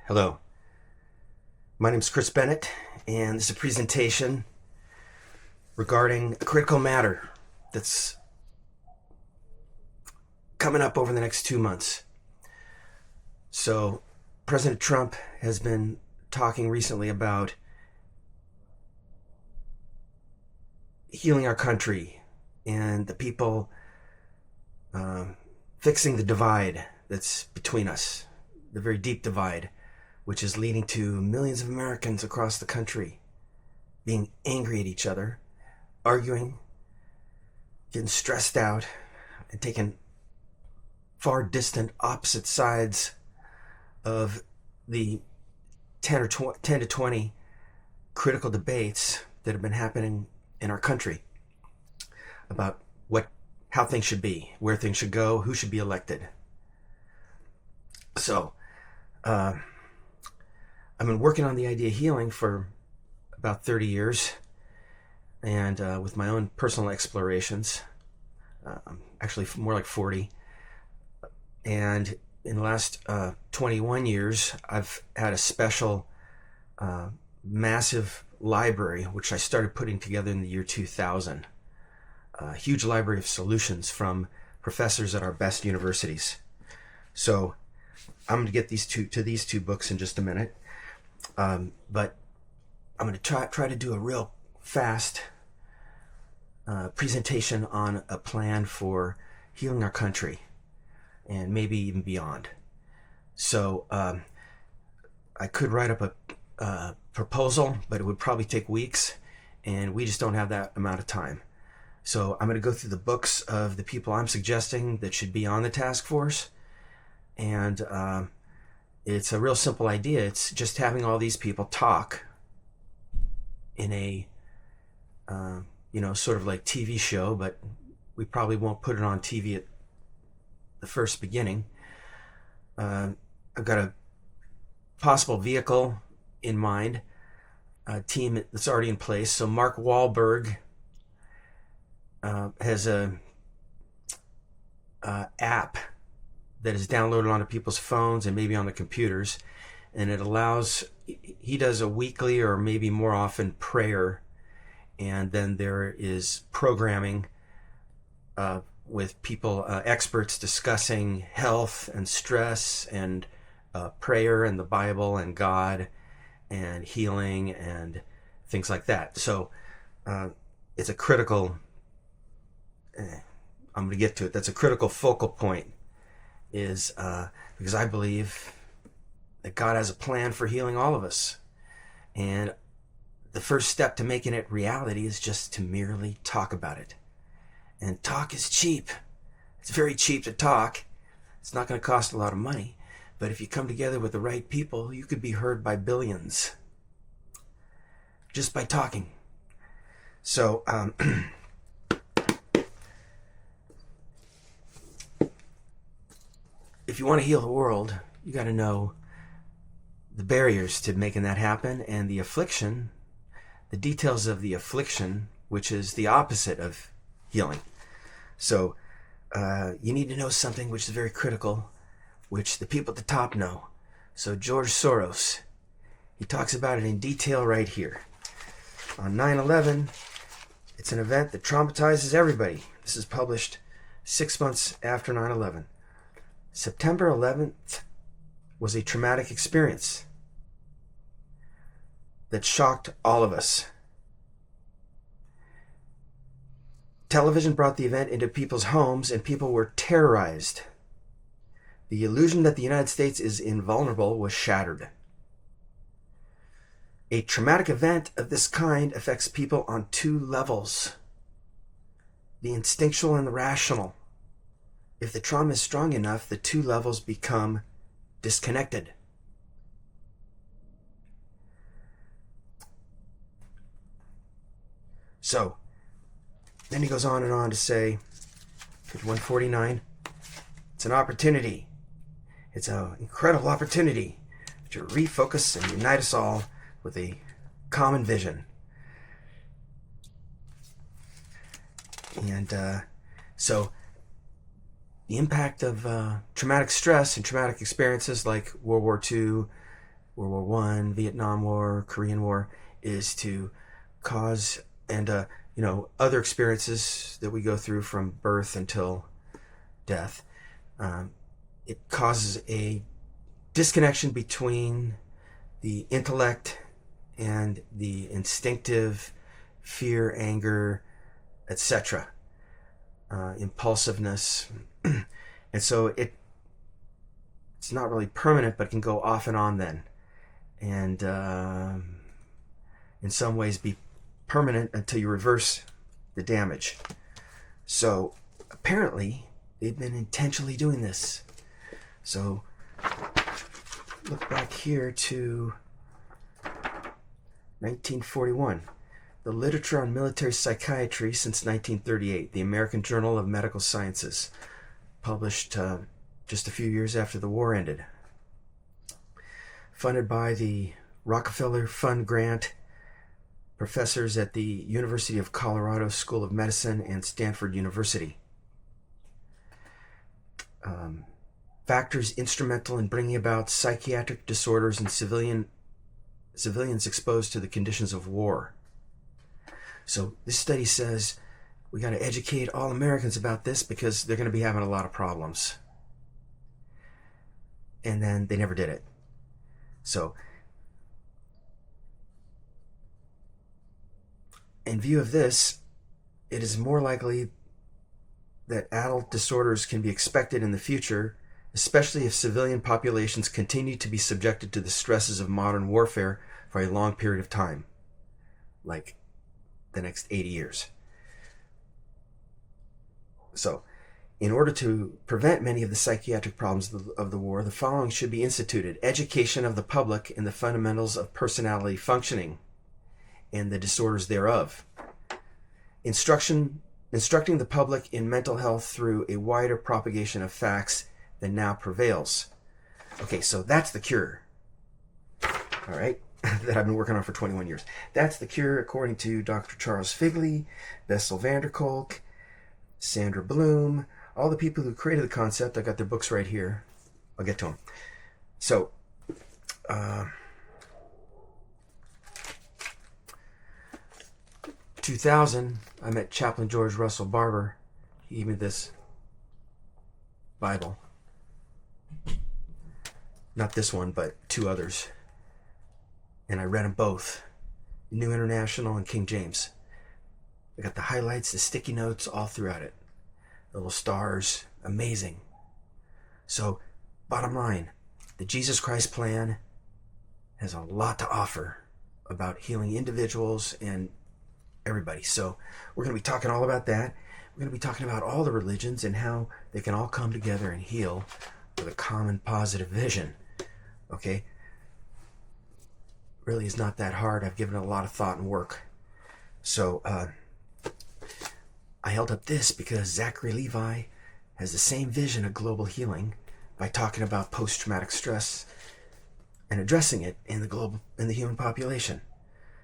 Hello, my name is Chris Bennett, and this is a presentation regarding a critical matter that's coming up over the next 2 months. So, President Trump has been talking recently about healing our country and the people, fixing the divide that's between us, the very deep divide, which is leading to millions of Americans across the country being angry at each other, arguing, getting stressed out, and taking far distant opposite sides of the 10 to 20 critical debates that have been happening in our country about how things should be, where things should go, who should be elected. So, I've been working on the idea of healing for about 30 years, and with my own personal explorations, actually more like 40. And in the last 21 years, I've had a special, massive library, which I started putting together in the year 2000. A huge library of solutions from professors at our best universities. So I'm going to get these two books in just a minute. But I'm going to try to do a real fast presentation on a plan for healing our country and maybe even beyond. So I could write up a proposal, but it would probably take weeks, and we just don't have that amount of time. So I'm going to go through the books of the people I'm suggesting that should be on the task force, and it's a real simple idea. It's just having all these people talk in a, sort of like TV show, but we probably won't put it on TV at the first beginning. I've got a possible vehicle in mind, a team that's already in place. So Mark Wahlberg has a app that is downloaded onto people's phones and maybe on the computers, and it allows, he does a weekly or maybe more often prayer, and then there is programming with people, experts discussing health and stress and prayer and the Bible and God and healing and things like that. So it's a critical, I'm going to get to it, that's a critical focal point, is because I believe that God has a plan for healing all of us. And the first step to making it reality is just to merely talk about it. And talk is cheap. It's very cheap to talk. It's not going to cost a lot of money. But if you come together with the right people, you could be heard by billions just by talking. So, if you want to heal the world, you got to know the barriers to making that happen and the affliction, the details of the affliction, which is the opposite of healing. So you need to know something which is very critical, which the people at the top know. So George Soros, he talks about it in detail right here. On 9/11, it's an event that traumatizes everybody. This is published 6 months after 9/11. September 11th was a traumatic experience that shocked all of us. Television brought the event into people's homes, and people were terrorized. The illusion that the United States is invulnerable was shattered. A traumatic event of this kind affects people on two levels: the instinctual and the rational. If the trauma is strong enough, the two levels become disconnected. So, then he goes on and on to say, page 149, it's an opportunity. It's an incredible opportunity to refocus and unite us all with a common vision. And so the impact of traumatic stress and traumatic experiences like World War II, World War One, Vietnam War, Korean War, is to cause, and other experiences that we go through from birth until death. It causes a disconnection between the intellect and the instinctive fear, anger, etc., impulsiveness. And so it's not really permanent, but it can go off and on then. And in some ways be permanent until you reverse the damage. So apparently they've been intentionally doing this. So look back here to 1941. The Literature on Military Psychiatry since 1938, the American Journal of Medical Sciences, published just a few years after the war ended. Funded by the Rockefeller Fund grant, professors at the University of Colorado School of Medicine and Stanford University. Factors instrumental in bringing about psychiatric disorders in civilians exposed to the conditions of war. So this study says we got to educate all Americans about this because they're going to be having a lot of problems. And then they never did it. So in view of this, it is more likely that adult disorders can be expected in the future, especially if civilian populations continue to be subjected to the stresses of modern warfare for a long period of time, like the next 80 years. So, in order to prevent many of the psychiatric problems of the war, the following should be instituted: education of the public in the fundamentals of personality functioning and the disorders thereof. Instructing the public in mental health through a wider propagation of facts than now prevails. Okay, so that's the cure. All right, that I've been working on for 21 years. That's the cure according to Dr. Charles Figley, Bessel van der Kolk, Sandra Bloom, all the people who created the concept. I got their books right here. I'll get to them. So, 2000, I met Chaplain George Russell Barber. He gave me this Bible. Not this one, but two others. And I read them both. New International and King James. I got the highlights, the sticky notes all throughout it. The little stars. Amazing. So, bottom line, the Jesus Christ plan has a lot to offer about healing individuals and everybody. So we're going to be talking all about that. We're going to be talking about all the religions and how they can all come together and heal with a common positive vision. Okay? Really is not that hard. I've given it a lot of thought and work. So I held up this because Zachary Levi has the same vision of global healing by talking about post-traumatic stress and addressing it in the human population.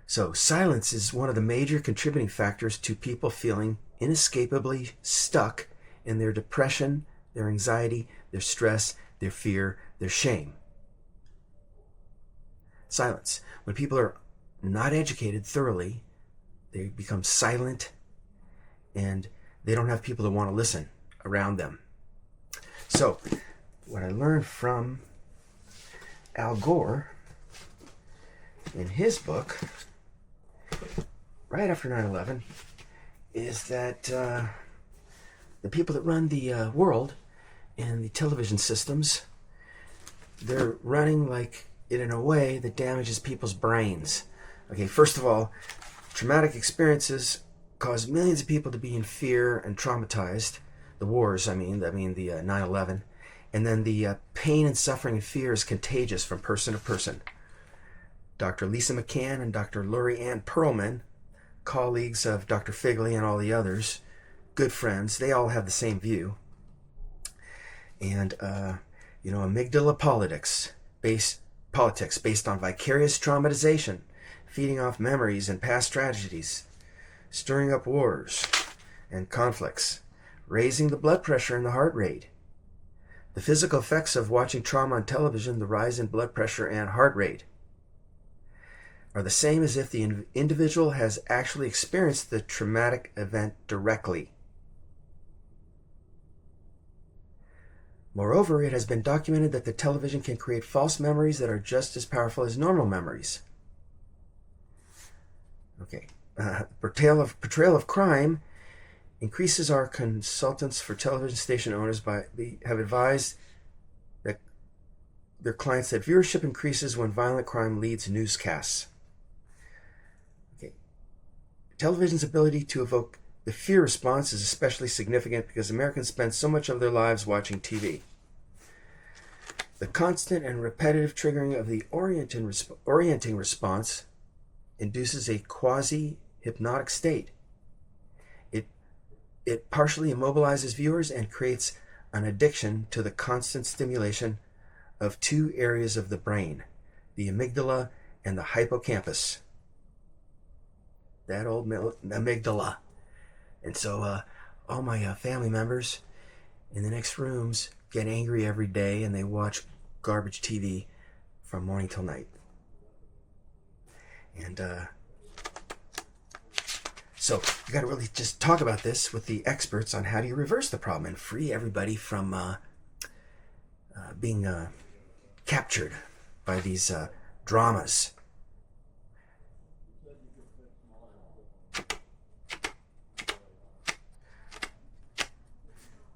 So silence is one of the major contributing factors to people feeling inescapably stuck in their depression, their anxiety, their stress, their fear, their shame. Silence. When people are not educated thoroughly, they become silent and they don't have people that want to listen around them. So, what I learned from Al Gore in his book, right after 9/11, is that the people that run the world and the television systems, they're running like it in a way that damages people's brains. Okay, first of all, traumatic experiences cause millions of people to be in fear and traumatized. The wars, I mean the 9/11. And then the pain and suffering and fear is contagious from person to person. Dr. Lisa McCann and Dr. Lori Ann Perlman, colleagues of Dr. Figley and all the others, good friends, they all have the same view. And, amygdala politics based on vicarious traumatization, feeding off memories and past tragedies, stirring up wars and conflicts, raising the blood pressure and the heart rate. The physical effects of watching trauma on television, the rise in blood pressure and heart rate, are the same as if the individual has actually experienced the traumatic event directly. Moreover, it has been documented that the television can create false memories that are just as powerful as normal memories. Okay. Portrayal of crime increases. Our consultants for television station owners have advised that their clients that viewership increases when violent crime leads newscasts. Okay. Television's ability to evoke the fear response is especially significant because Americans spend so much of their lives watching TV. The constant and repetitive triggering of the orienting response induces a quasi-hypnotic state. It partially immobilizes viewers and creates an addiction to the constant stimulation of two areas of the brain, the amygdala and the hippocampus. That old amygdala. And so all my family members in the next rooms get angry every day and they watch garbage TV from morning till night. And so you got to really just talk about this with the experts on how do you reverse the problem and free everybody from being captured by these dramas.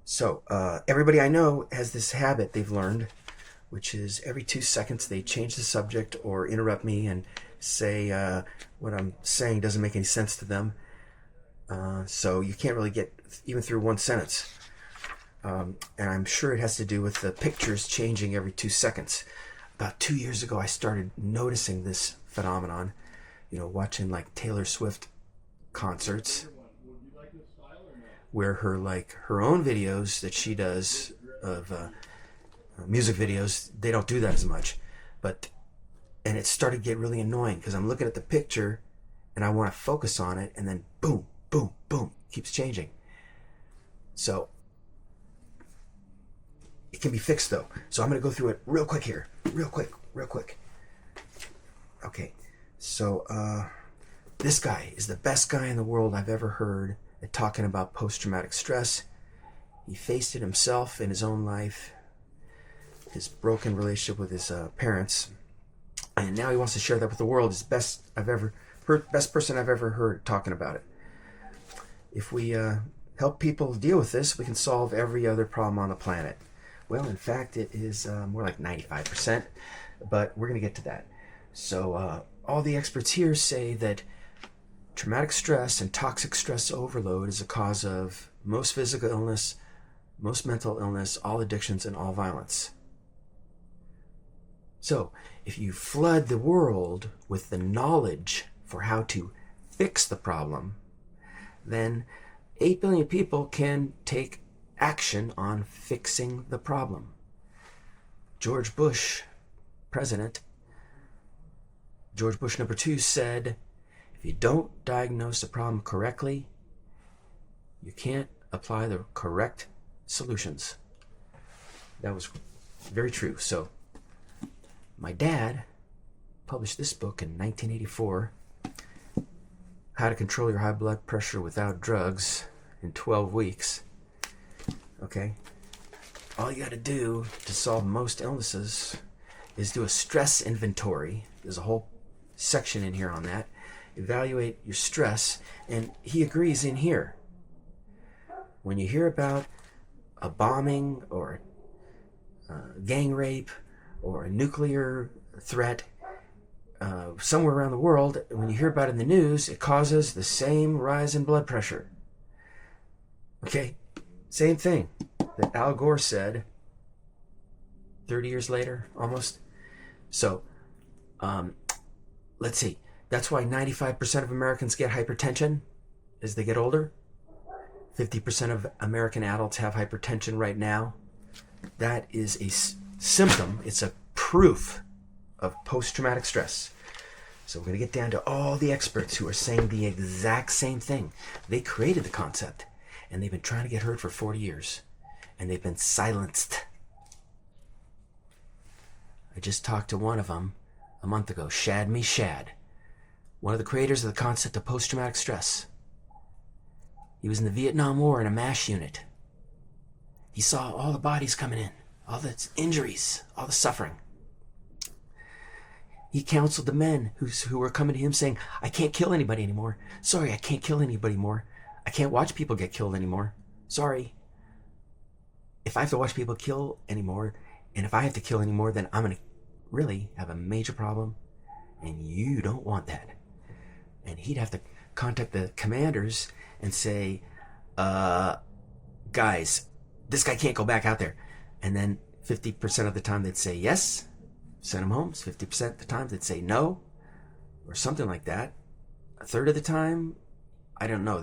So everybody I know has this habit they've learned, which is every 2 seconds they change the subject or interrupt me and say what I'm saying doesn't make any sense to them. So you can't really get even through one sentence. And I'm sure it has to do with the pictures changing every 2 seconds. About 2 years ago, I started noticing this phenomenon, watching like Taylor Swift concerts, where her own videos that she does of music videos, they don't do that as much. And it started to get really annoying because I'm looking at the picture and I want to focus on it, and then boom, boom, boom, keeps changing. So it can be fixed though. So I'm going to go through it real quick here. Real quick. Okay. So this guy is the best guy in the world I've ever heard at talking about post-traumatic stress. He faced it himself in his own life, his broken relationship with his parents, and now he wants to share that with the world. He's best person I've ever heard talking about it. If we help people deal with this, we can solve every other problem on the planet. Well, in fact, it is more like 95%, but we're going to get to that. So all the experts here say that traumatic stress and toxic stress overload is a cause of most physical illness, most mental illness, all addictions, and all violence. So if you flood the world with the knowledge for how to fix the problem, then 8 billion people can take action on fixing the problem. George Bush, president, George Bush number 2 said, if you don't diagnose the problem correctly, you can't apply the correct solutions. That was very true. So my dad published this book in 1984, How to Control Your High Blood Pressure Without Drugs in 12 Weeks. Okay? All you got to do to solve most illnesses is do a stress inventory. There's a whole section in here on that. Evaluate your stress, and he agrees in here. When you hear about a bombing or gang rape or a nuclear threat somewhere around the world, when you hear about it in the news, it causes the same rise in blood pressure. Okay? Same thing that Al Gore said 30 years later, almost. So, let's see. That's why 95% of Americans get hypertension as they get older. 50% of American adults have hypertension right now. That is a symptom. It's a proof of post-traumatic stress. So we're going to get down to all the experts who are saying the exact same thing. They created the concept, and they've been trying to get heard for 40 years, and they've been silenced. I just talked to one of them a month ago, Shad Me Shad, one of the creators of the concept of post-traumatic stress. He was in the Vietnam War in a MASH unit. He saw all the bodies coming in, all the injuries, all the suffering. He counseled the men who were coming to him saying, I can't kill anybody anymore. Sorry, I can't kill anybody more. I can't watch people get killed anymore. Sorry. If I have to watch people kill anymore, and if I have to kill anymore, then I'm going to really have a major problem, and you don't want that. And he'd have to contact the commanders and say, guys, this guy can't go back out there. And then 50% of the time they'd say yes, send him home. 50% of the time they'd say no, or something like that. A third of the time, I don't know.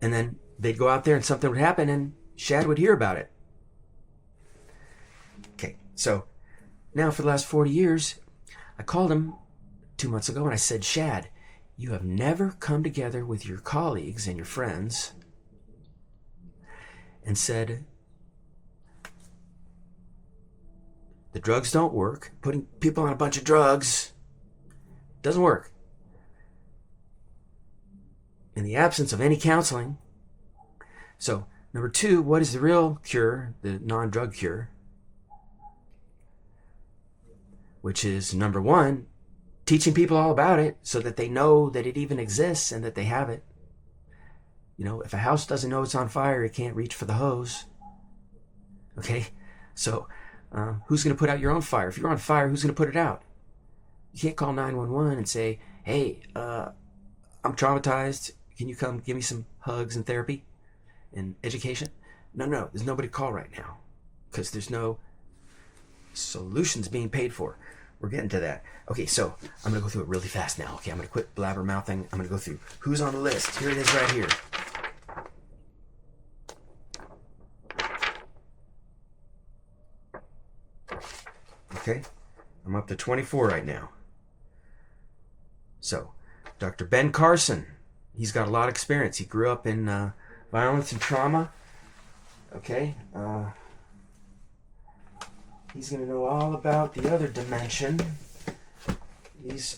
And then they'd go out there and something would happen and Shad would hear about it. Okay, so now for the last 40 years, I called him 2 months ago and I said, Shad, you have never come together with your colleagues and your friends and said, the drugs don't work. Putting people on a bunch of drugs doesn't work. In the absence of any counseling. So, number 2, what is the real cure, the non-drug cure? Which is, number 1, teaching people all about it so that they know that it even exists and that they have it. You know, if a house doesn't know it's on fire, it can't reach for the hose. Okay? So, who's going to put out your own fire? If you're on fire, who's going to put it out? You can't call 911 and say, hey, I'm traumatized. Can you come give me some hugs and therapy and education? No, there's nobody to call right now because there's no solutions being paid for. We're getting to that. Okay, so I'm going to go through it really fast now. Okay, I'm going to quit blabbermouthing. I'm going to go through who's on the list. Here it is right here. Okay, I'm up to 24 right now. So, Dr. Ben Carson, he's got a lot of experience. He grew up in violence and trauma. Okay, he's going to know all about the other dimension.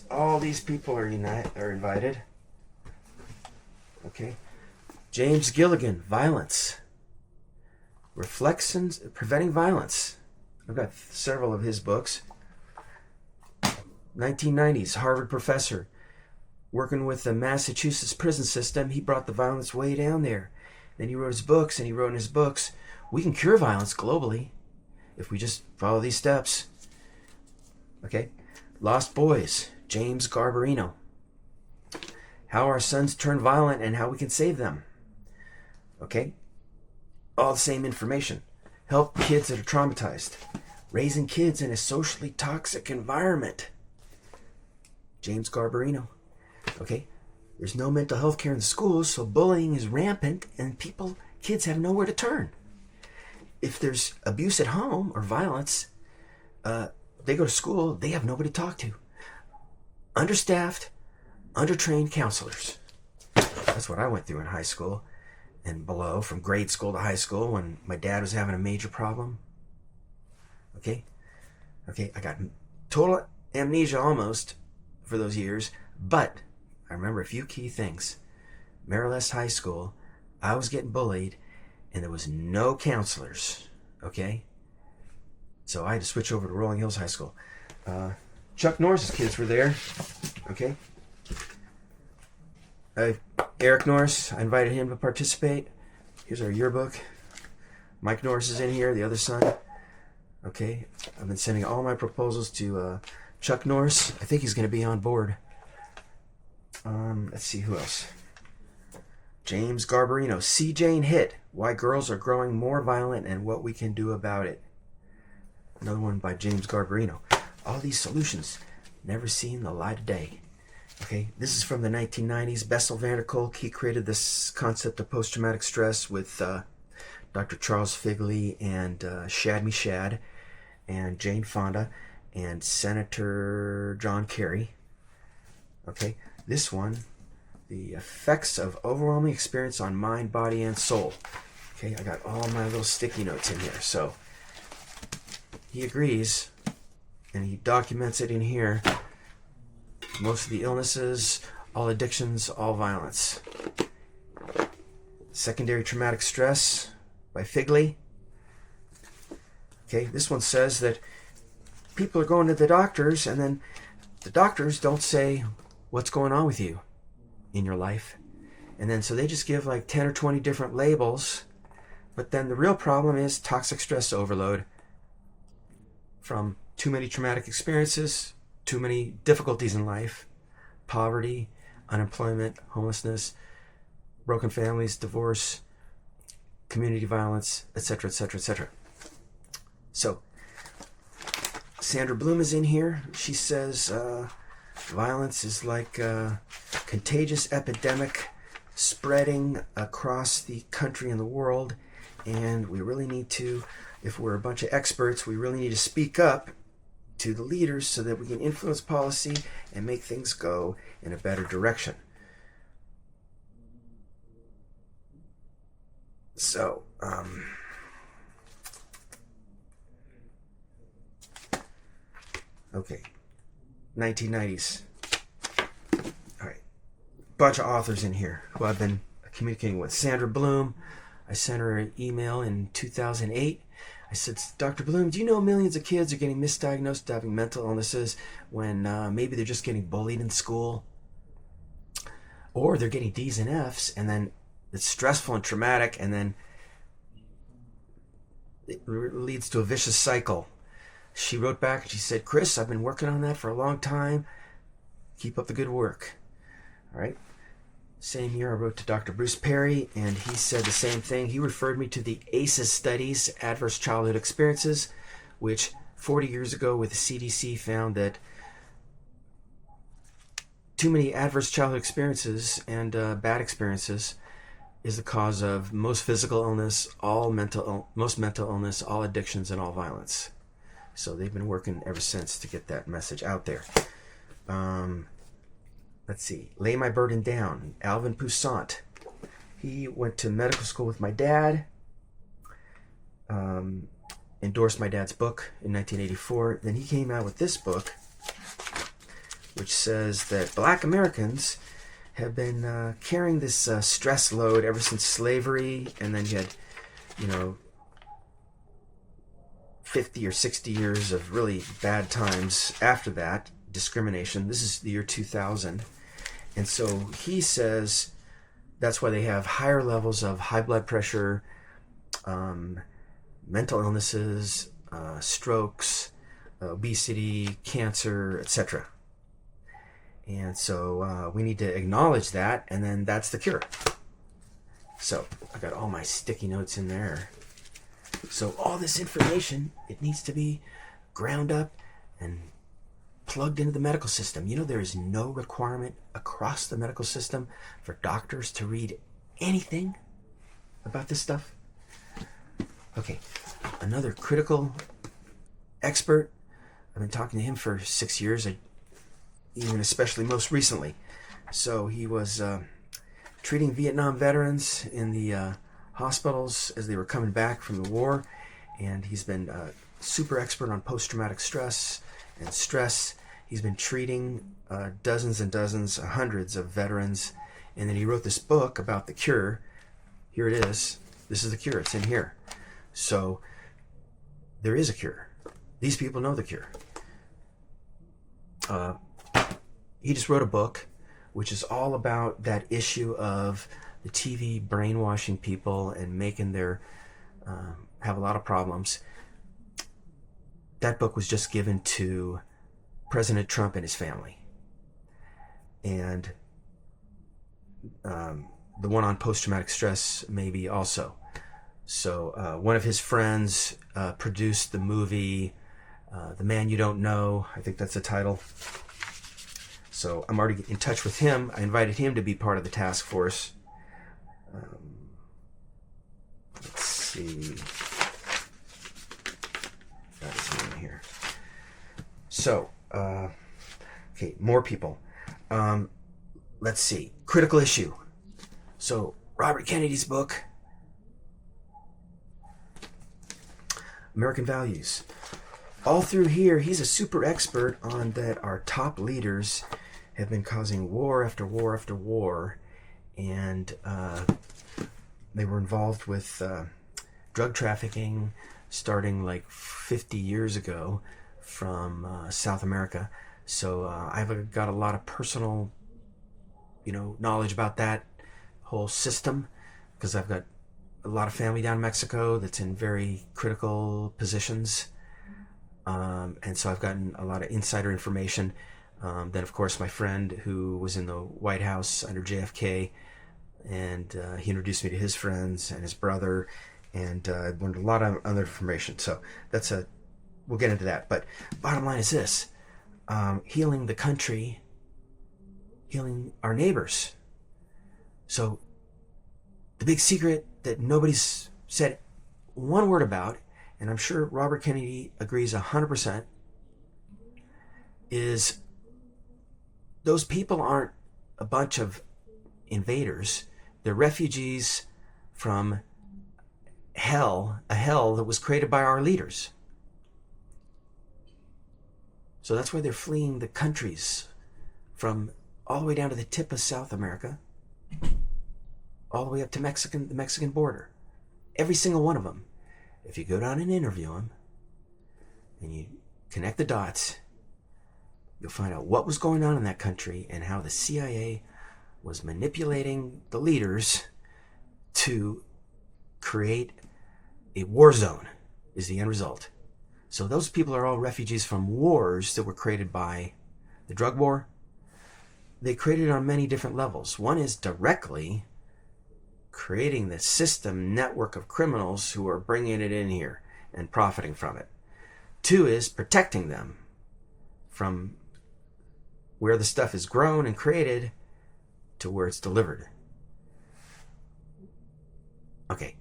All these people are invited. Okay, James Gilligan, violence, reflections, preventing violence. I've got several of his books. 1990s, Harvard professor, working with the Massachusetts prison system. He brought the violence way down there. Then he wrote his books, and he wrote in his books, we can cure violence globally if we just follow these steps. Okay? Lost Boys, James Garbarino. How our sons turn violent and how we can save them. Okay? All the same information. Help kids that are traumatized. Raising kids in a socially toxic environment. James Garbarino. Okay? There's no mental health care in the schools, so bullying is rampant and kids have nowhere to turn. If there's abuse at home or violence, they go to school, they have nobody to talk to. Understaffed, undertrained counselors. That's what I went through in high school and below, from grade school to high school when my dad was having a major problem. Okay, I got total amnesia almost for those years, but I remember a few key things. Maryless High School, I was getting bullied, and there was no counselors, okay? So I had to switch over to Rolling Hills High School. Chuck Norris's kids were there, okay? Eric Norris, I invited him to participate. Here's our yearbook. Mike Norris is in here, the other son. Okay, I've been sending all my proposals to Chuck Norris. I think he's going to be on board. Let's see who else. James Garbarino, See Jane Hit, Why Girls Are Growing More Violent and What We Can Do About It. Another one by James Garbarino. All these solutions never seen the light of day. Okay, this is from the 1990s. Bessel van der Kolk, he created this concept of post-traumatic stress with Dr. Charles Figley and Shad Me Shad and Jane Fonda and Senator John Kerry. Okay, this one, the effects of overwhelming experience on mind, body, and soul. Okay, I got all my little sticky notes in here. So he agrees and he documents it in here. Most of the illnesses, all addictions, all violence. Secondary Traumatic Stress by Figley. Okay, this one says that people are going to the doctors, and then the doctors don't say what's going on with you in your life. And then so they just give like 10 or 20 different labels. But then the real problem is toxic stress overload from too many traumatic experiences, too many difficulties in life, poverty, unemployment, homelessness, broken families, divorce, community violence, etc., etc., etc. So, Sandra Bloom is in here. She says violence is like a contagious epidemic spreading across the country and the world, and we really need to, if we're a bunch of experts, we really need to speak up to the leaders so that we can influence policy and make things go in a better direction. So, okay, 1990s. All right, bunch of authors in here who I've been communicating with. Sandra Bloom, I sent her an email in 2008. I said, Dr. Bloom, do you know millions of kids are getting misdiagnosed having mental illnesses when maybe they're just getting bullied in school? Or they're getting D's and F's, and then it's stressful and traumatic, and then it leads to a vicious cycle. She wrote back and she said, Chris, I've been working on that for a long time. Keep up the good work. All right. Same year, I wrote to Dr. Bruce Perry, and he said the same thing. He referred me to the ACEs studies, Adverse Childhood Experiences, which 40 years ago with the CDC found that too many adverse childhood experiences and bad experiences is the cause of most physical illness, most mental illness, all addictions, and all violence. So they've been working ever since to get that message out there. Let's see. Lay My Burden Down. Alvin Poussant. He went to medical school with my dad. Endorsed my dad's book in 1984. Then he came out with this book, which says that Black Americans have been carrying this stress load ever since slavery, and then you had, 50 or 60 years of really bad times after that, discrimination. This is the year 2000. And so he says that's why they have higher levels of high blood pressure, mental illnesses, strokes, obesity, cancer, etc. And so we need to acknowledge that, and then that's the cure. So I got all my sticky notes in there. So all this information, it needs to be ground up and plugged into the medical system. There is no requirement across the medical system for doctors to read anything about this stuff. Okay, another critical expert. I've been talking to him for 6 years, even especially most recently. So he was treating Vietnam veterans in the hospitals as they were coming back from the war, and he's been super expert on post-traumatic stress and stress. He's been treating dozens and dozens, hundreds of veterans, and then he wrote this book about the cure. Here it is. This is the cure. It's in here. So there is a cure. These people know the cure. He just wrote a book which is all about that issue of the TV brainwashing people and making their have a lot of problems. That book was just given to President Trump and his family. And the one on post-traumatic stress maybe also. So one of his friends produced the movie The Man You Don't Know. I think that's the title. So I'm already in touch with him. I invited him to be part of the task force. Let's see. Got his name here. So, okay, more people. Let's see. Critical issue. So, Robert Kennedy's book, American Values. all through here, he's a super expert on that our top leaders have been causing war after war after war, and they were involved with drug trafficking starting like 50 years ago from South America. So I've got a lot of personal, knowledge about that whole system because I've got a lot of family down in Mexico that's in very critical positions. And so I've gotten a lot of insider information. Then, of course, my friend who was in the White House under JFK, and he introduced me to his friends and his brother, and I learned a lot of other information. So we'll get into that. But bottom line is this: healing the country, healing our neighbors. So the big secret that nobody's said one word about, and I'm sure Robert Kennedy agrees 100%, is those people aren't a bunch of invaders. They're refugees from hell, a hell that was created by our leaders. So that's why they're fleeing the countries from all the way down to the tip of South America, all the way up to the Mexican border. Every single one of them. If you go down and interview them, and you connect the dots, you'll find out what was going on in that country and how the CIA was manipulating the leaders to create a war zone, is the end result. So those people are all refugees from wars that were created by the drug war. They created on many different levels. One is directly creating the system network of criminals who are bringing it in here and profiting from it. Two is protecting them from where the stuff is grown and created to where it's delivered. Okay.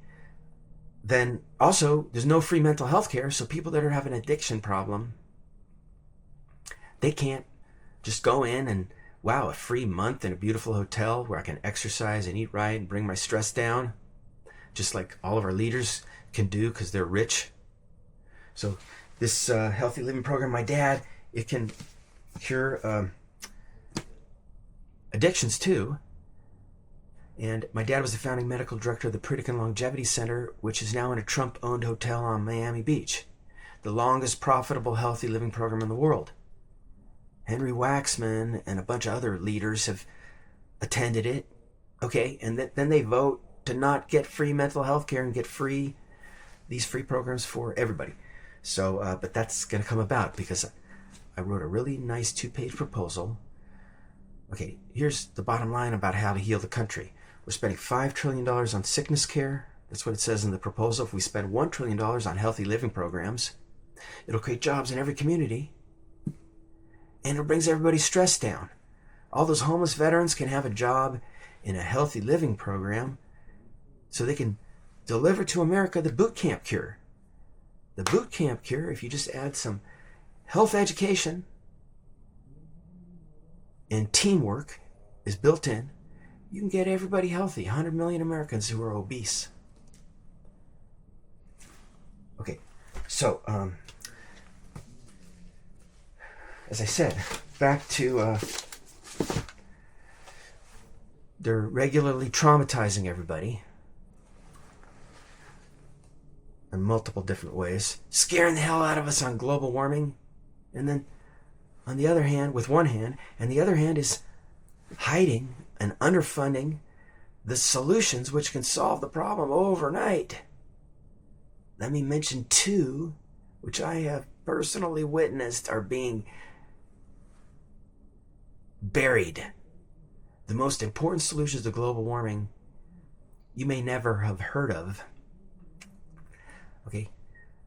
Then also, there's no free mental health care, so people that are having an addiction problem, they can't just go in and, wow, a free month in a beautiful hotel where I can exercise and eat right and bring my stress down, just like all of our leaders can do because they're rich. So this healthy living program, my dad, it can cure addictions too. And my dad was the founding medical director of the Pritikin Longevity Center, which is now in a Trump-owned hotel on Miami Beach, the longest profitable healthy living program in the world. Henry Waxman and a bunch of other leaders have attended it. Okay, and then they vote to not get free mental health care and get these free programs for everybody. So, but that's going to come about because I wrote a really nice 2-page proposal. Okay, here's the bottom line about how to heal the country. We're spending $5 trillion on sickness care. That's what it says in the proposal. If we spend $1 trillion on healthy living programs, it'll create jobs in every community. And it brings everybody's stress down. All those homeless veterans can have a job in a healthy living program so they can deliver to America the boot camp cure. The boot camp cure, if you just add some health education and teamwork is built in, you can get everybody healthy. 100 million Americans who are obese. Okay, so as I said, back to they're regularly traumatizing everybody in multiple different ways, scaring the hell out of us on global warming, and then on the other hand, with one hand, and the other hand is hiding and underfunding the solutions which can solve the problem overnight. Let me mention two, which I have personally witnessed are being buried. The most important solutions to global warming you may never have heard of. Okay,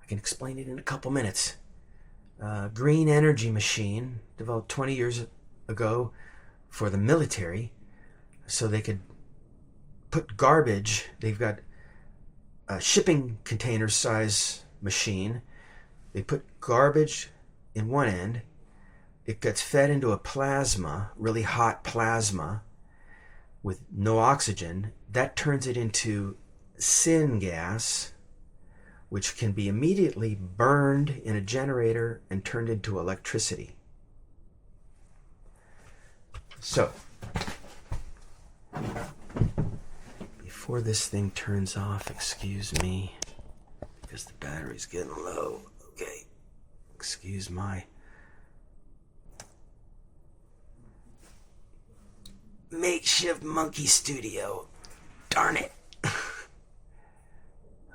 I can explain it in a couple minutes. Green energy machine developed 20 years ago for the military so they could put garbage. They've got a shipping container size machine. They put garbage in one end. It gets fed into a plasma, really hot plasma with no oxygen. That turns it into syngas, which can be immediately burned in a generator and turned into electricity. So, before this thing turns off, excuse me, because the battery's getting low. Okay, excuse my makeshift monkey studio. Darn it.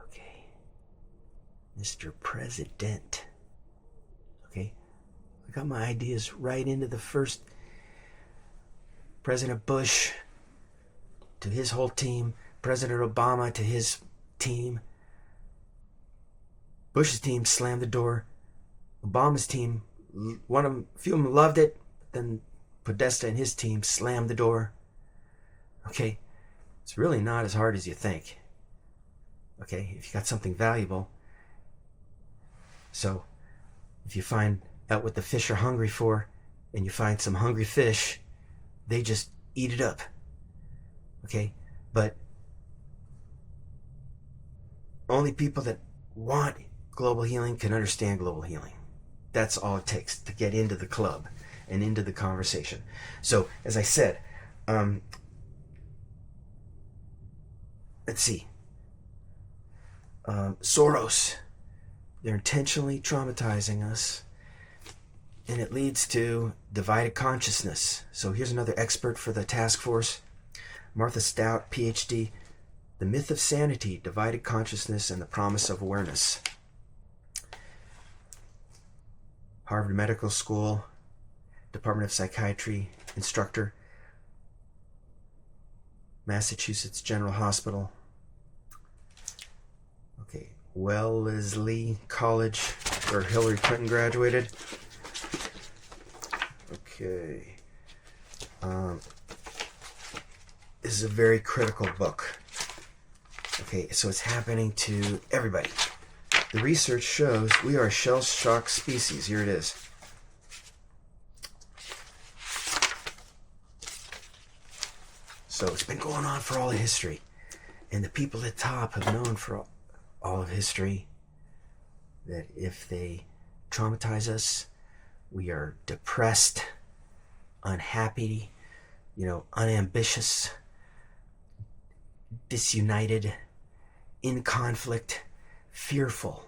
Okay. Mr. President. Okay. I got my ideas right into the first President Bush to his whole team, President Obama to his team. Bush's team slammed the door. Obama's team, a few of them loved it, then Podesta and his team slammed the door. Okay, it's really not as hard as you think. Okay, if you got something valuable. So, if you find out what the fish are hungry for, and you find some hungry fish, they just eat it up. Okay, but only people that want global healing can understand global healing. That's all it takes to get into the club and into the conversation. So, as I said, let's see. Soros, they're intentionally traumatizing us, and it leads to divided consciousness. So here's another expert for the Taskforce, Martha Stout, PhD, The Myth of Sanity, Divided Consciousness, and the Promise of Awareness. Harvard Medical School, Department of Psychiatry instructor, Massachusetts General Hospital. Okay, Wellesley College, where Hillary Clinton graduated. Okay. This is a very critical book. Okay, so it's happening to everybody. The research shows we are a shell-shocked species. Here it is. So it's been going on for all of history. And the people at the top have known for all of history that if they traumatize us, we are depressed, unhappy, unambitious, disunited, in conflict, fearful,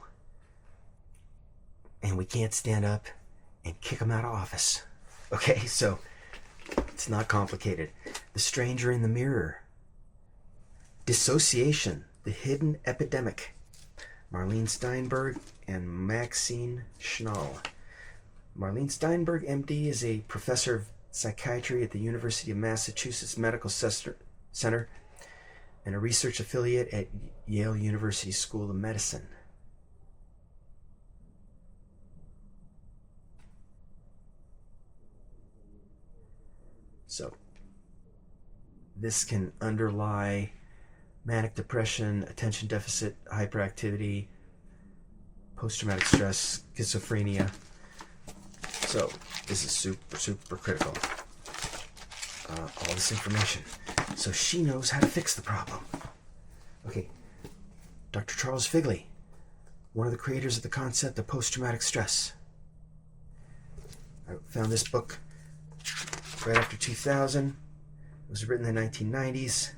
and we can't stand up and kick them out of office. Okay, so it's not complicated. The stranger in the mirror. Dissociation, the hidden epidemic. Marlene Steinberg and Maxine Schnall. Marlene Steinberg, MD, is a professor of psychiatry at the University of Massachusetts Medical Center and a research affiliate at Yale University School of Medicine. So, this can underlie manic depression, attention deficit hyperactivity, post-traumatic stress, schizophrenia. So, this is super, super critical. All this information. So she knows how to fix the problem. Okay, Dr. Charles Figley, one of the creators of the concept of post-traumatic stress. I found this book right after 2000. It was written in the 1990s.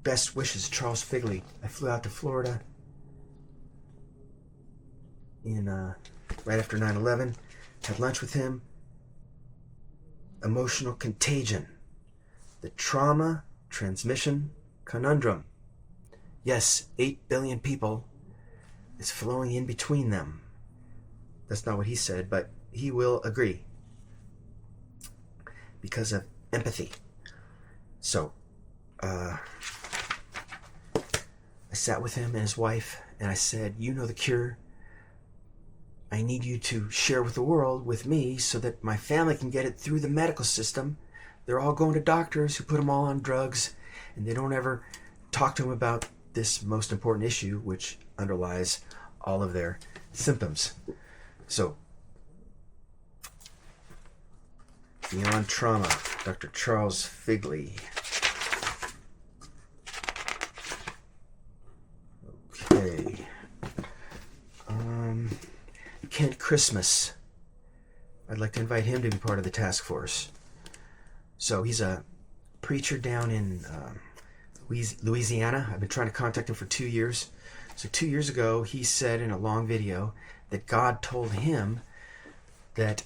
Best wishes, Charles Figley. I flew out to Florida in right after 9/11. Had lunch with him. Emotional contagion. The trauma transmission conundrum. Yes, 8 billion people is flowing in between them. That's not what he said, but he will agree. Because of empathy. So, I sat with him and his wife, and I said, you know the cure. I need you to share with the world, with me, so that my family can get it through the medical system. They're all going to doctors who put them all on drugs, and they don't ever talk to them about this most important issue, which underlies all of their symptoms. So, Beyond Trauma, Dr. Charles Figley. Okay. Kent Christmas. I'd like to invite him to be part of the task force. So he's a preacher down in Louisiana. I've been trying to contact him for 2 years. So 2 years ago, he said in a long video that God told him that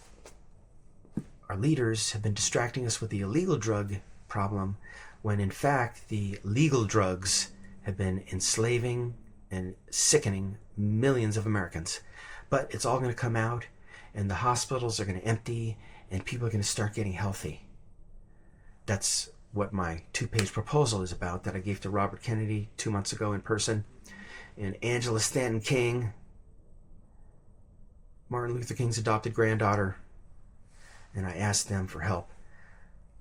our leaders have been distracting us with the illegal drug problem, when in fact the legal drugs have been enslaving and sickening millions of Americans. But it's all going to come out, and the hospitals are going to empty, and people are going to start getting healthy. That's what my 2-page proposal is about, that I gave to Robert Kennedy 2 months ago in person, and Angela Stanton King, Martin Luther King's adopted granddaughter, and I asked them for help.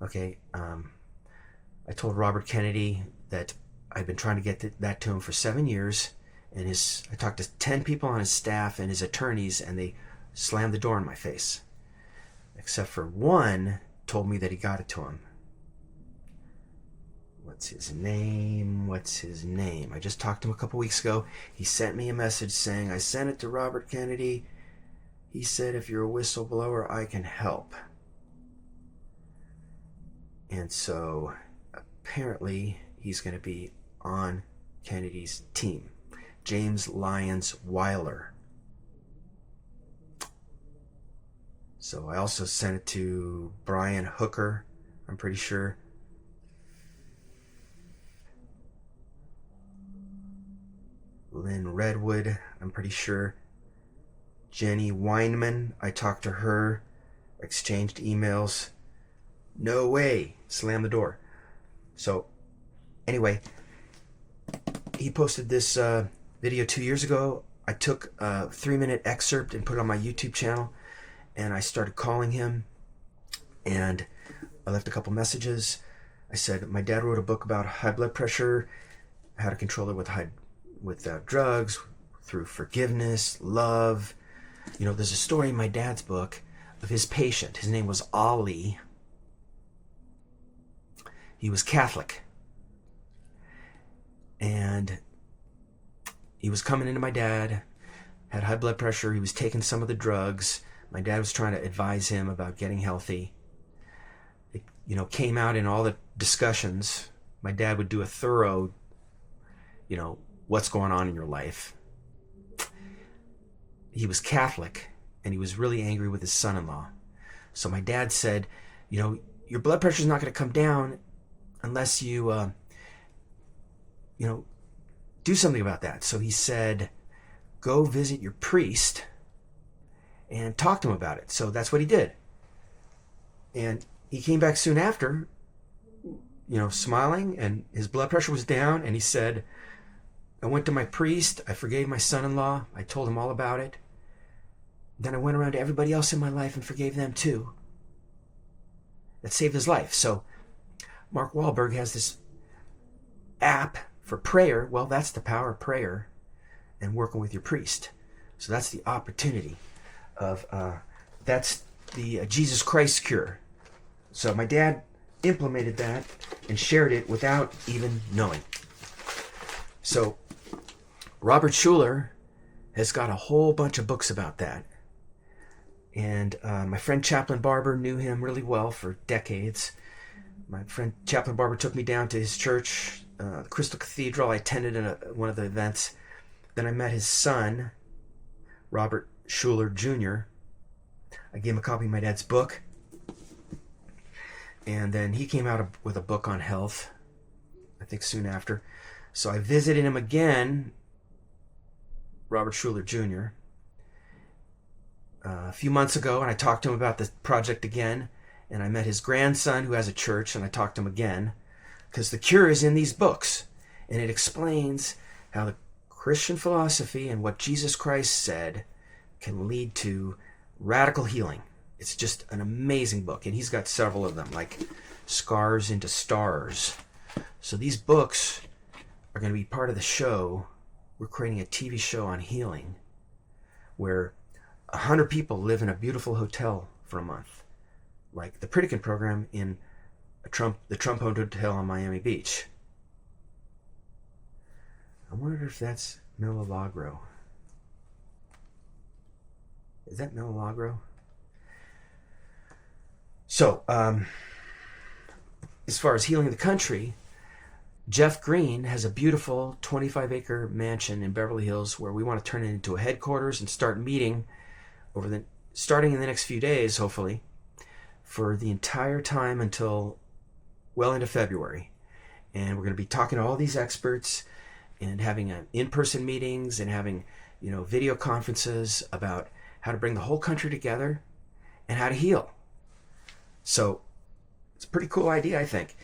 Okay, I told Robert Kennedy that I've been trying to get that to him for 7 years, and I talked to 10 people on his staff and his attorneys, and they slammed the door in my face. Except for one told me that he got it to him. What's his name? I just talked to him a couple weeks ago. He sent me a message saying, I sent it to Robert Kennedy. He said, if you're a whistleblower, I can help. And so apparently he's going to be on Kennedy's team. James Lyons Weiler. So I also sent it to Brian Hooker, I'm pretty sure. Lynn Redwood, I'm pretty sure. Jenny Weinman, I talked to her, exchanged emails. No way, slam the door. So anyway, he posted this video 2 years ago. I took a 3-minute excerpt and put it on my YouTube channel, and I started calling him, and I left a couple messages. I said, my dad wrote a book about high blood pressure, how to control it with drugs, through forgiveness, love. You know, there's a story in my dad's book of his patient. His name was Ali. He was Catholic. And he was coming into my dad, had high blood pressure. He was taking some of the drugs. My dad was trying to advise him about getting healthy. It, came out in all the discussions. My dad would do a thorough, what's going on in your life. He was Catholic, and he was really angry with his son-in-law. So my dad said, your blood pressure is not going to come down unless you, do something about that. So he said, go visit your priest and talk to him about it. So that's what he did. And he came back soon after, smiling, and his blood pressure was down, and he said, I went to my priest, I forgave my son-in-law, I told him all about it. Then I went around to everybody else in my life and forgave them too. That saved his life. So Mark Wahlberg has this app for prayer. Well, that's the power of prayer and working with your priest. So that's the opportunity of, that's the Jesus Christ cure. So my dad implemented that and shared it without even knowing. So Robert Schuller has got a whole bunch of books about that. And my friend Chaplain Barber knew him really well for decades. My friend Chaplain Barber took me down to his church, the Crystal Cathedral. I attended one of the events. Then I met his son, Robert Schuller Jr. I gave him a copy of my dad's book. And then he came out with a book on health, I think soon after. So I visited him again, Robert Schuller Jr., a few months ago, and I talked to him about the project again. And I met his grandson, who has a church, and I talked to him again, because the cure is in these books, and it explains how the Christian philosophy and what Jesus Christ said can lead to radical healing. It's just an amazing book, and he's got several of them, like Scars into Stars. So these books are going to be part of the show. We're creating a TV show on healing, where 100 people live in a beautiful hotel for a month, like the Pritikin program in the Trump-owned hotel on Miami Beach. I wonder if that's Milagro. Is that Milagro? So, as far as healing the country, Jeff Green has a beautiful 25-acre mansion in Beverly Hills where we want to turn it into a headquarters and start meeting starting in the next few days, hopefully, for the entire time until well into February. And we're going to be talking to all these experts and having in-person meetings and having, video conferences about how to bring the whole country together and how to heal. So it's a pretty cool idea, I think.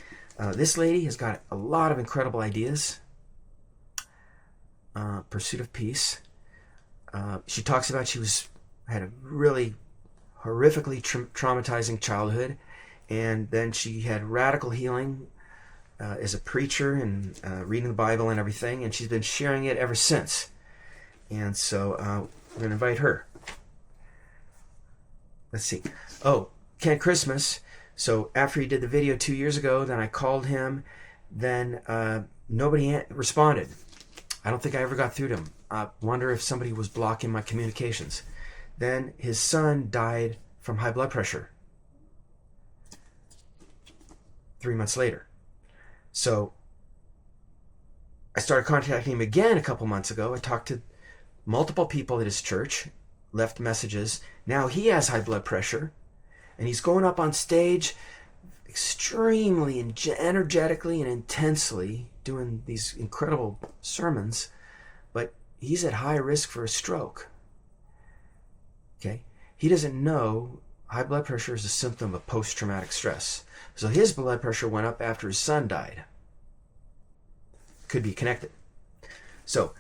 This lady has got a lot of incredible ideas. Pursuit of peace. She talks about she had a really horrifically traumatizing childhood, and then she had radical healing as a preacher and reading the Bible and everything, and she's been sharing it ever since. And so we're going to invite her. Let's see. Oh, Kent Christmas. So after he did the video 2 years ago, then I called him. Then nobody responded. I don't think I ever got through to him. I wonder if somebody was blocking my communications. Then his son died from high blood pressure 3 months later. So I started contacting him again a couple months ago. I talked to multiple people at his church, left messages. Now he has high blood pressure. And he's going up on stage extremely energetically and intensely doing these incredible sermons, but he's at high risk for a stroke. Okay? He doesn't know high blood pressure is a symptom of post-traumatic stress. So his blood pressure went up after his son died. Could be connected. So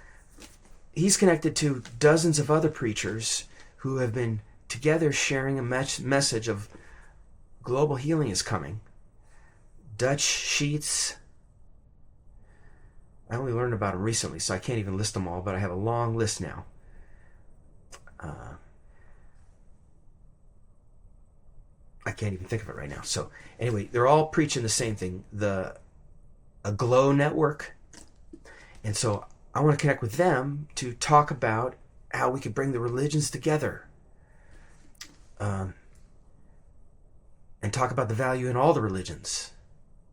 he's connected to dozens of other preachers who have been together sharing a message of global healing is coming. Dutch Sheets. I only learned about them recently, so I can't even list them all, but I have a long list now. I can't even think of it right now. So anyway, they're all preaching the same thing, a Glow network. And so I want to connect with them to talk about how we could bring the religions together. And talk about the value in all the religions.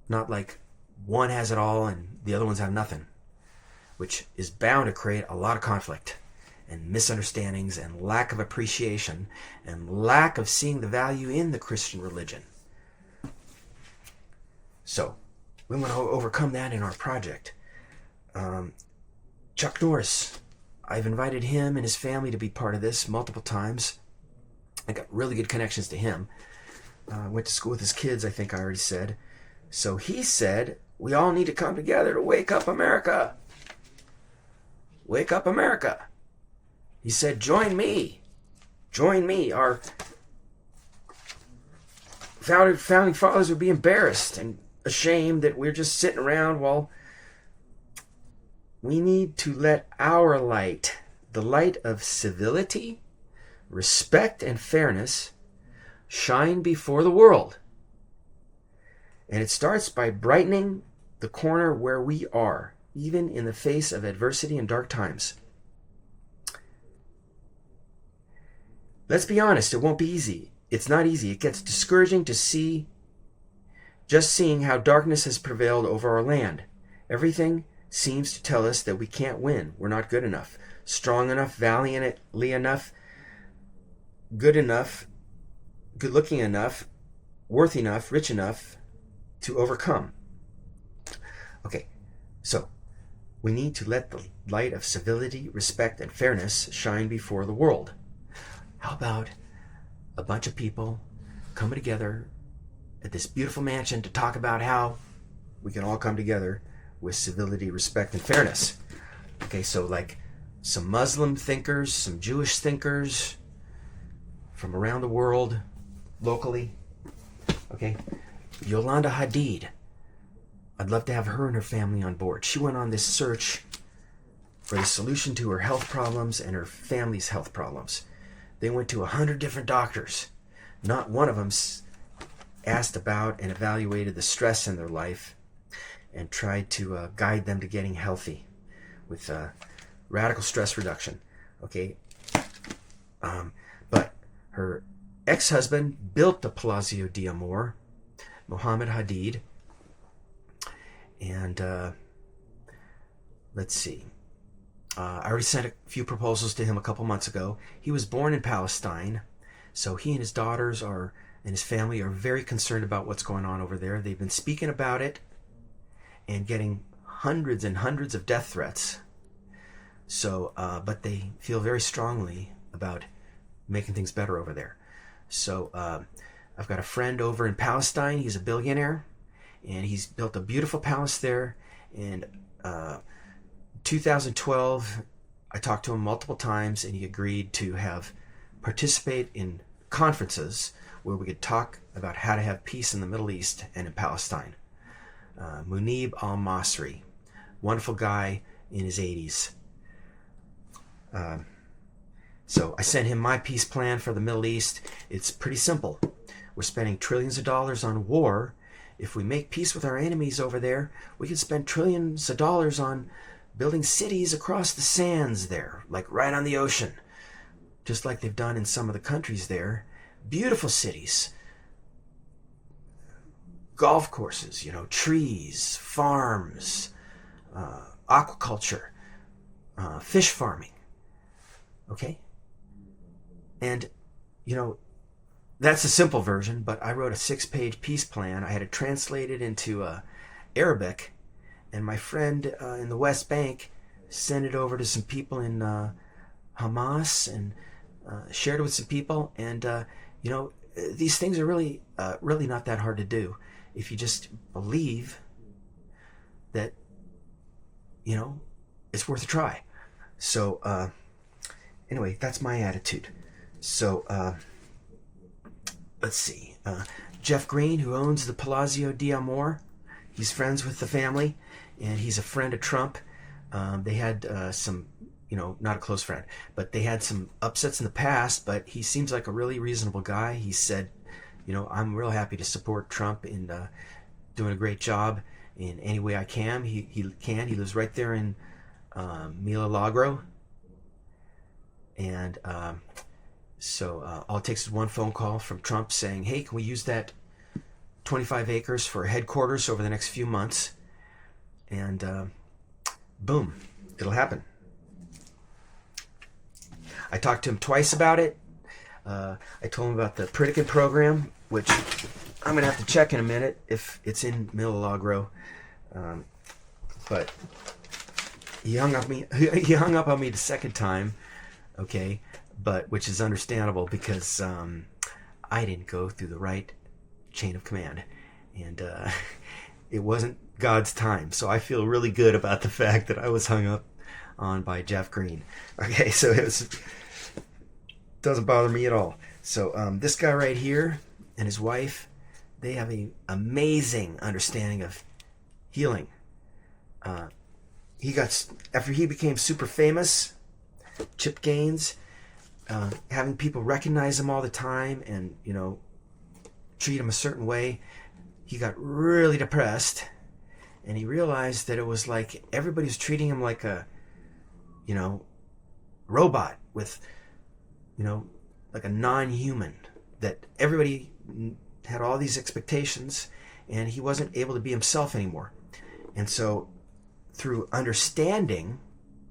Not like one has it all and the other ones have nothing, which is bound to create a lot of conflict and misunderstandings and lack of appreciation and lack of seeing the value in the Christian religion. So we want to overcome that in our project. Chuck Norris, I've invited him and his family to be part of this multiple times. I got really good connections to him. Went to school with his kids, I think I already said. So he said, we all need to come together to wake up America. Wake up America. He said, join me. Join me. Our founding fathers would be embarrassed and ashamed that we're just sitting around while we need to let our light, the light of civility, respect, and fairness, shine before the world. And it starts by brightening the corner where we are, even in the face of adversity and dark times. Let's be honest, it won't be easy. It's not easy. It gets discouraging to see, just seeing how darkness has prevailed over our land. Everything seems to tell us that we can't win. We're not good enough, strong enough, valiantly enough, good enough, good-looking enough, worth enough, rich enough to overcome. Okay, so we need to let the light of civility, respect, and fairness shine before the world. How about a bunch of people coming together at this beautiful mansion to talk about how we can all come together with civility, respect, and fairness? Okay, so like some Muslim thinkers, some Jewish thinkers from around the world, locally. Okay, Yolanda Hadid. I'd love to have her and her family on board. She went on this search for the solution to her health problems and her family's health problems. They went to 100 different doctors. Not one of them asked about and evaluated the stress in their life and tried to guide them to getting healthy with radical stress reduction. Okay, but Her ex-husband built the Palazzo d'Amore, Mohammed Hadid. And let's see. I already sent a few proposals to him a couple months ago. He was born in Palestine, so he and his daughters and his family are very concerned about what's going on over there. They've been speaking about it and getting hundreds and hundreds of death threats. So, but they feel very strongly about making things better over there. So, I've got a friend over in Palestine. He's a billionaire, and he's built a beautiful palace there. And 2012, I talked to him multiple times, and he agreed to participate in conferences where we could talk about how to have peace in the Middle East and in Palestine. Munib al-Masri, wonderful guy in his 80s. So I sent him my peace plan for the Middle East. It's pretty simple. We're spending trillions of dollars on war. If we make peace with our enemies over there, we can spend trillions of dollars on building cities across the sands there, like right on the ocean, just like they've done in some of the countries there. Beautiful cities, golf courses, trees, farms, aquaculture, fish farming. Okay? And, that's a simple version, but I wrote a 6-page peace plan. I had it translated into Arabic, and my friend in the West Bank sent it over to some people in Hamas and shared it with some people. And, these things are really not that hard to do if you just believe that, it's worth a try. So, anyway, that's my attitude. So, let's see. Jeff Green, who owns the Palazzo d'Amore, he's friends with the family, and he's a friend of Trump. They had some, not a close friend, but they had some upsets in the past, but he seems like a really reasonable guy. He said, I'm real happy to support Trump in doing a great job in any way I can. He lives right there in Milagro. And so all it takes is one phone call from Trump saying, hey, can we use that 25 acres for headquarters over the next few months? And boom, it'll happen. I talked to him twice about it. I told him about the Pritikin program, which I'm going to have to check in a minute if it's in Milagro. But he hung up on me the second time. Okay, but which is understandable because I didn't go through the right chain of command, and it wasn't God's time. So I feel really good about the fact that I was hung up on by Jeff Green. Okay, so doesn't bother me at all. So this guy right here and his wife, they have an amazing understanding of healing. After he became super famous, Chip Gaines, having people recognize him all the time and, treat him a certain way, he got really depressed, and he realized that it was like everybody was treating him like a, robot with, like a non-human, that everybody had all these expectations, and he wasn't able to be himself anymore. And so through understanding,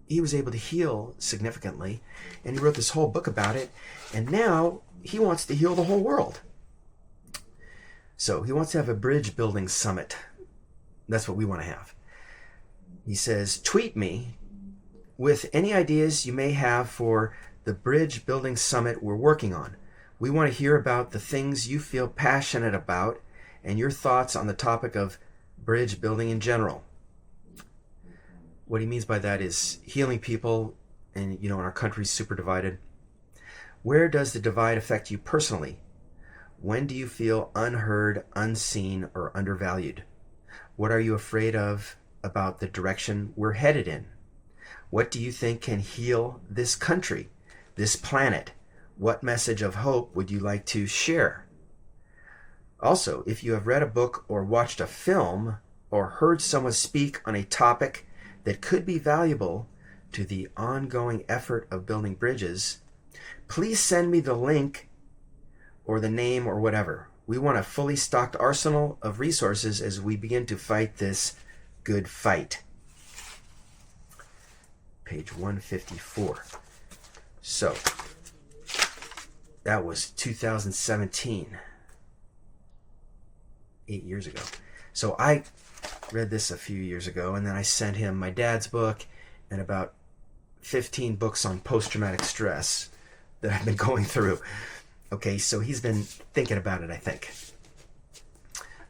he was able to heal significantly, and he wrote this whole book about it, and now he wants to heal the whole world. So he wants to have a bridge building summit. That's what we want to have. He says, tweet me with any ideas you may have for the bridge building summit we're working on. We want to hear about the things you feel passionate about and your thoughts on the topic of bridge building in general. What he means by that is healing people, and our country's super divided. Where does the divide affect you personally? When do you feel unheard, unseen, or undervalued? What are you afraid of about the direction we're headed in? What do you think can heal this country, this planet? What message of hope would you like to share? Also, if you have read a book or watched a film or heard someone speak on a topic that could be valuable to the ongoing effort of building bridges, please send me the link or the name or whatever. We want a fully stocked arsenal of resources as we begin to fight this good fight. Page 154. So, that was 2017. 8 years ago. So I read this a few years ago, and then I sent him my dad's book and about 15 books on post-traumatic stress that I've been going through. Okay, so he's been thinking about it, I think.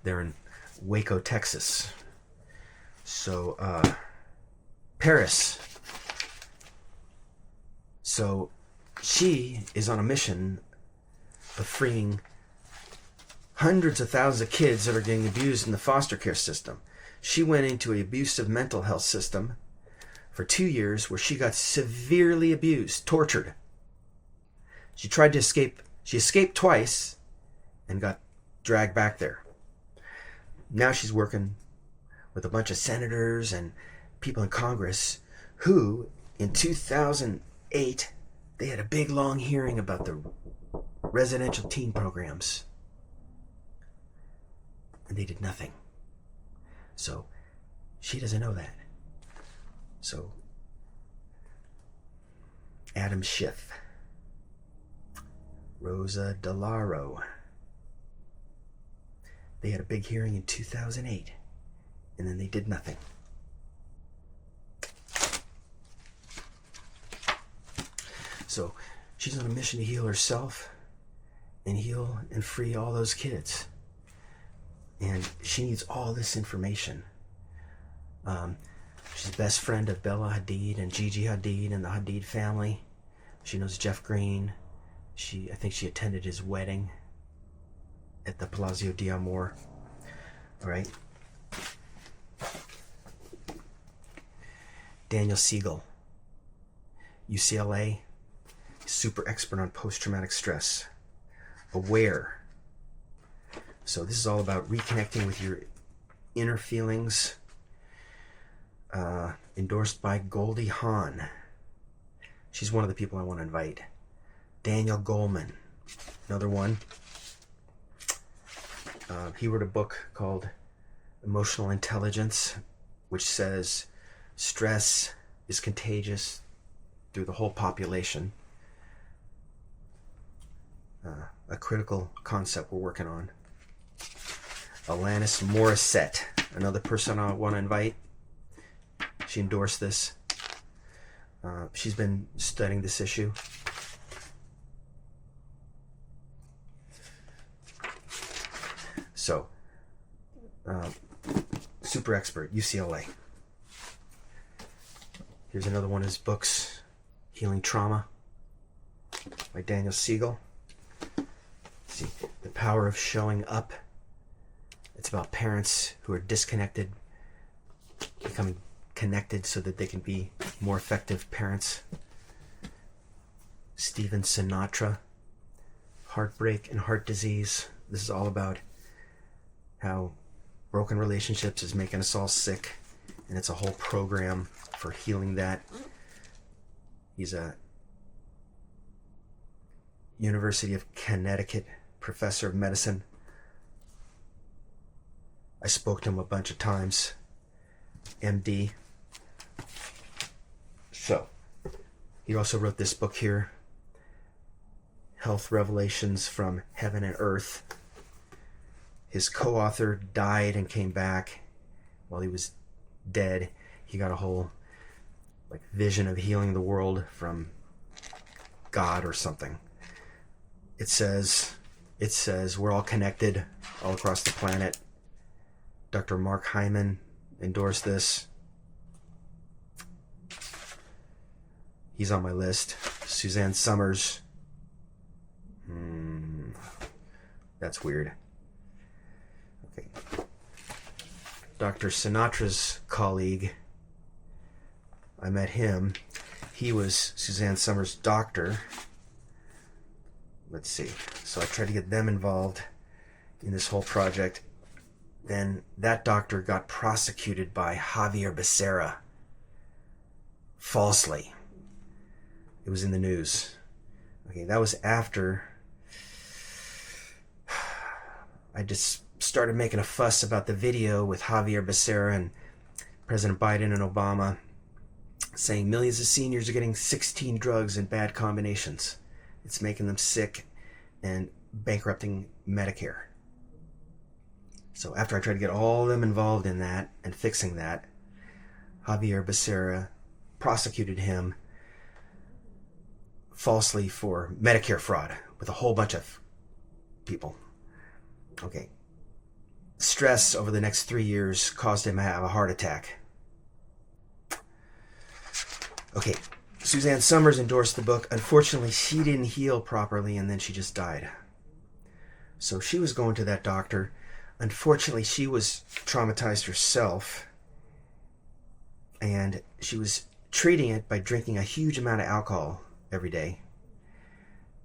They're in Waco, Texas. So, Paris. So, she is on a mission of freeing hundreds of thousands of kids that are getting abused in the foster care system. She went into an abusive mental health system for 2 years where she got severely abused, tortured. She tried to escape. She escaped twice and got dragged back there. Now she's working with a bunch of senators and people in Congress who, in 2008, they had a big long hearing about the residential teen programs. And they did nothing. So she doesn't know that. So Adam Schiff, Rosa DeLauro, they had a big hearing in 2008, and then they did nothing. So she's on a mission to heal herself and heal and free all those kids. And she needs all this information. She's the best friend of Bella Hadid and Gigi Hadid and the Hadid family. She knows Jeff Green. I think she attended his wedding at the Palazzo d'Amore. All right. Daniel Siegel, UCLA, super expert on post-traumatic stress. Aware. So this is all about reconnecting with your inner feelings. Endorsed by Goldie Hawn. She's one of the people I want to invite. Daniel Goleman, another one. He wrote a book called Emotional Intelligence, which says stress is contagious through the whole population. A critical concept we're working on. Alanis Morissette, another person I want to invite. She endorsed this. She's been studying this issue. So, super expert, UCLA. Here's another one of his books, Healing Trauma, by Daniel Siegel. See, The Power of Showing Up. It's about parents who are disconnected, becoming connected so that they can be more effective parents. Stephen Sinatra, Heartbreak and Heart Disease. This is all about how broken relationships is making us all sick, and it's a whole program for healing that. He's a University of Connecticut professor of medicine. I spoke to him a bunch of times. MD. So, he also wrote this book here, Health Revelations from Heaven and Earth. His co-author died and came back. While he was dead, he got a whole vision of healing the world from God or something. It says we're all connected all across the planet. Dr. Mark Hyman endorsed this. He's on my list. Suzanne Summers. That's weird. Okay. Dr. Sinatra's colleague, I met him. He was Suzanne Summers' doctor. Let's see. So I tried to get them involved in this whole project. Then that doctor got prosecuted by Javier Becerra. Falsely. It was in the news. Okay, that was after I just started making a fuss about the video with Javier Becerra and President Biden and Obama saying millions of seniors are getting 16 drugs in bad combinations. It's making them sick and bankrupting Medicare. So after I tried to get all of them involved in that and fixing that, Javier Becerra prosecuted him falsely for Medicare fraud with a whole bunch of people. Okay. Stress over the next 3 years caused him to have a heart attack. Okay. Suzanne Summers endorsed the book. Unfortunately, she didn't heal properly, and then she just died. So she was going to that doctor. Unfortunately, she was traumatized herself, and she was treating it by drinking a huge amount of alcohol every day.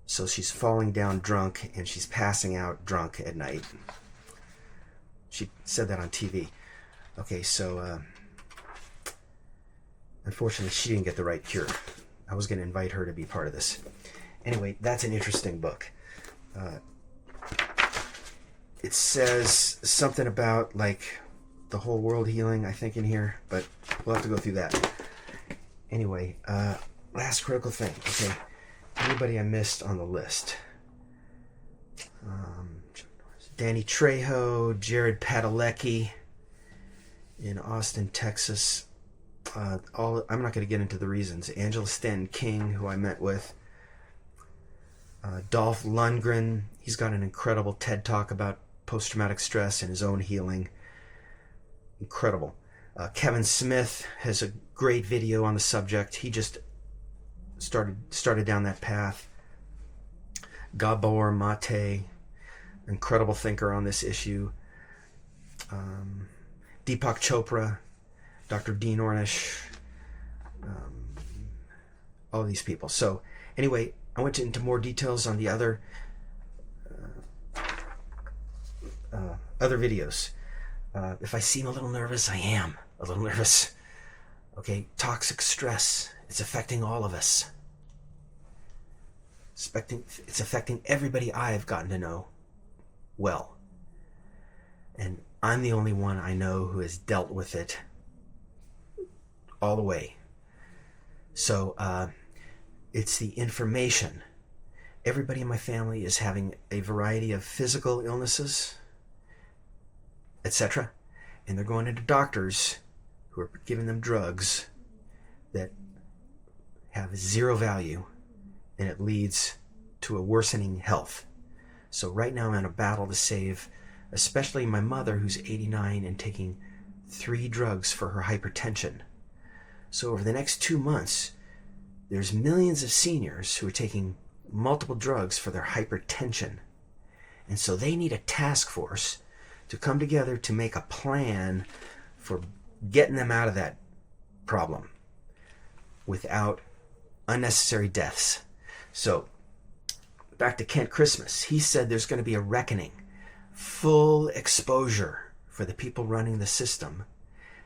So she's falling down drunk, and she's passing out drunk at night. She said that on TV. Okay, so unfortunately, she didn't get the right cure. I was going to invite her to be part of this. Anyway, that's an interesting book. It says something about, like, the whole world healing, I think, in here, but we'll have to go through that. Anyway, last critical thing. Okay, anybody I missed on the list? Danny Trejo, Jared Padalecki in Austin, Texas. I'm not going to get into the reasons. Angela Stanton King, who I met with. Dolph Lundgren. He's got an incredible TED Talk about post-traumatic stress and his own healing. Incredible. Kevin Smith has a great video on the subject. He just started down that path. Gabor Mate, incredible thinker on this issue. Deepak Chopra, Dr. Dean Ornish, all these people. So anyway, I went into more details on the other videos. If I seem a little nervous, I am a little nervous. Okay, toxic stress. It's affecting all of us. It's affecting everybody I've gotten to know well. And I'm the only one I know who has dealt with it all the way. So it's the information. Everybody in my family is having a variety of physical illnesses, etc. And they're going into doctors who are giving them drugs that have zero value, and it leads to a worsening health. So right now I'm in a battle to save especially my mother, who's 89 and taking 3 drugs for her hypertension. So over the next 2 months, there's millions of seniors who are taking multiple drugs for their hypertension. And so they need a task force to come together to make a plan for getting them out of that problem without unnecessary deaths. So back to Kent Christmas. He said there's going to be a reckoning, full exposure for the people running the system.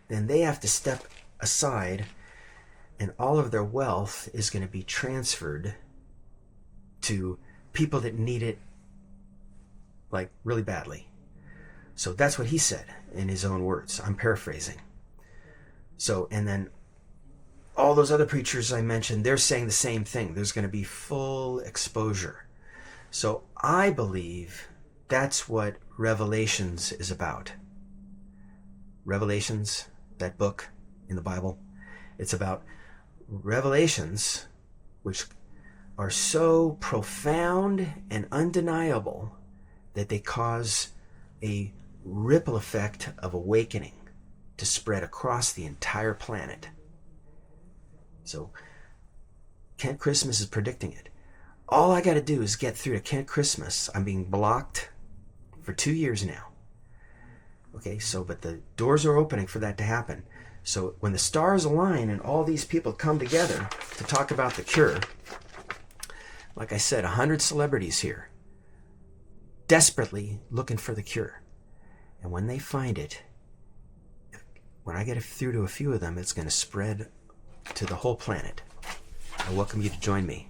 Then they have to step aside, and all of their wealth is going to be transferred to people that need it, like, really badly. So that's what he said in his own words. I'm paraphrasing. So, and then all those other preachers I mentioned, they're saying the same thing. There's going to be full exposure. So I believe that's what Revelations is about. Revelations, that book in the Bible, it's about revelations which are so profound and undeniable that they cause a ripple effect of awakening to spread across the entire planet. So Kent Christmas is predicting it. All I got to do is get through to Kent Christmas. I'm being blocked for 2 years now. Okay, so, but the doors are opening for that to happen. So when the stars align and all these people come together to talk about the cure, like I said, 100 celebrities here, desperately looking for the cure. And when they find it, when I get through to a few of them, it's going to spread to the whole planet. I welcome you to join me.